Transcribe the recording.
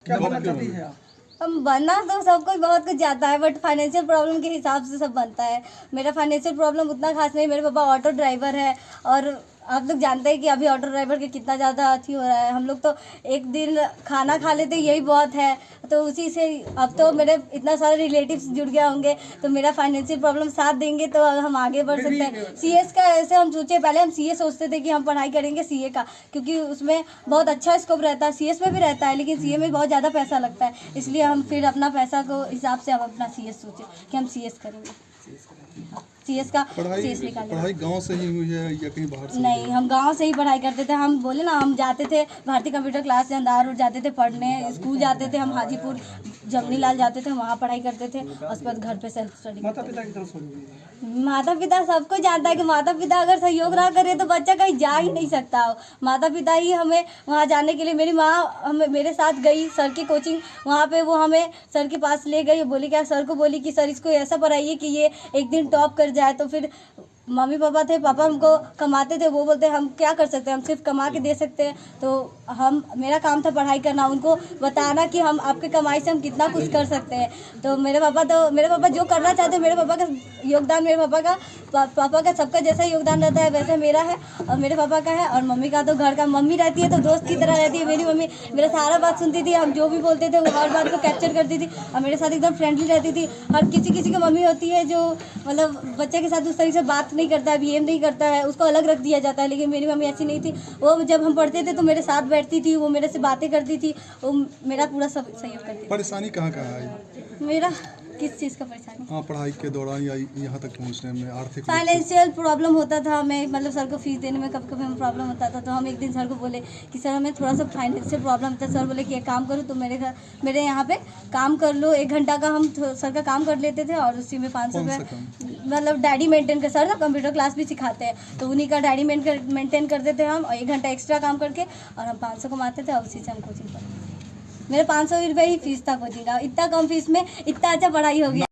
क्या बनना चाहती है आप? हम बनना तो सब कुछ बहुत कुछ जाता है, बट फाइनेंशियल प्रॉब्लम के हिसाब से सब बनता है। मेरा फाइनेंशियल प्रॉब्लम उतना खास नहीं, मेरे पापा ऑटो ड्राइवर है और आप लोग जानते हैं कि अभी ऑटो ड्राइवर के कितना ज़्यादा अथी हो रहा है। हम लोग तो एक दिन खाना खा लेते यही बहुत है, तो उसी से अब तो मेरे इतना सारे रिलेटिव्स जुड़ गए होंगे, तो मेरा फाइनेंशियल प्रॉब्लम साथ देंगे तो हम आगे बढ़ सकते हैं। सीएस का ऐसे हम सोचे, पहले हम सीए सोचते थे कि हम पढ़ाई करेंगे सीए का, क्योंकि उसमें बहुत अच्छा स्कोप रहता है। सीएस में भी रहता है लेकिन सीए में बहुत ज़्यादा पैसा लगता है, इसलिए हम फिर अपना पैसा को हिसाब से हम अपना सीएस सोचे कि हम सीएस करेंगे। सीएस का सीएस निकालेंगे। पढ़ाई गांव से ही हुई है या कहीं बाहर से? नहीं, हम गांव से ही पढ़ाई करते थे। हम बोले ना, हम जाते थे भारतीय कंप्यूटर क्लास से अंधार रोड जाते थे पढ़ने, स्कूल जाते थे, हम हाजीपुर जमनी लाल जाते थे, वहाँ पढ़ाई करते थे। उसके बाद घर पे सेल्फ स्टडी। माता पिता की तरफ से माता पिता सबको जानता है कि माता पिता अगर सहयोग ना करे तो बच्चा कहीं जा ही नहीं सकता हो। माता पिता ही हमें वहाँ जाने के लिए, मेरी माँ हमें मेरे साथ गई सर की कोचिंग, वहाँ पे वो हमें सर के पास ले गई। बोली क्या, सर को बोली कि सर इसको ऐसा पढ़ाइए कि ये एक दिन टॉप कर जाए। तो फिर मम्मी पापा थे, पापा हमको कमाते थे, वो बोलते हम क्या कर सकते हैं, हम सिर्फ कमा के दे सकते हैं। तो मेरा काम था पढ़ाई करना, उनको बताना कि हम आपके कमाई से हम कितना कुछ कर सकते हैं। तो मेरे पापा जो करना चाहते, मेरे पापा का योगदान, मेरे पापा का सबका जैसा योगदान रहता है वैसे मेरा है और मेरे पापा का है। और मम्मी का तो घर का, मम्मी रहती है तो दोस्त की तरह रहती है। मेरी मम्मी मेरा सारा बात सुनती थी, हम जो भी बोलते थे वो हर बात को कैप्चर करती थी और मेरे साथ एकदम फ्रेंडली रहती थी। हर किसी की मम्मी होती है जो मतलब बच्चे के साथ उस तरीके से बात नहीं करता है, बिहेव नहीं करता है, उसको अलग रख दिया जाता है। लेकिन मेरी मम्मी ऐसी नहीं थी। वो जब हम पढ़ते थे तो मेरे साथ बैठती थी, वो मेरे से बातें करती थी, वो मेरा पूरा सब सहयोग करती थी। परेशानी कहाँ कहाँ आई? मेरा किस चीज़ का परेशानी? हाँ, पढ़ाई के दौरान या यहाँ तक पहुँचने में आर्थिक फाइनेंशियल प्रॉब्लम होता था हमें, मतलब सर को फीस देने में कभी कभी हमें प्रॉब्लम होता था। तो हम एक दिन सर को बोले कि सर हमें थोड़ा सा फाइनेंशियल प्रॉब्लम था। सर बोले कि एक काम करो, तुम मेरे यहाँ पे काम कर लो। 1 घंटा का हम सर का काम कर लेते थे और उसी में 500 रुपये मतलब डायरी मेंटेन कर, सर ना कंप्यूटर क्लास भी सिखाते हैं, तो उन्हीं का डायरी मेंटेन करते थे हम। और 1 घंटा एक्स्ट्रा काम करके और हम 500 कमाते थे और उसी से हम कोचिंग पढ़ते थे। मेरे 500 रुपये ही फीस था कोचिंग का। इतना कम फीस में इतना अच्छा पढ़ाई हो गया।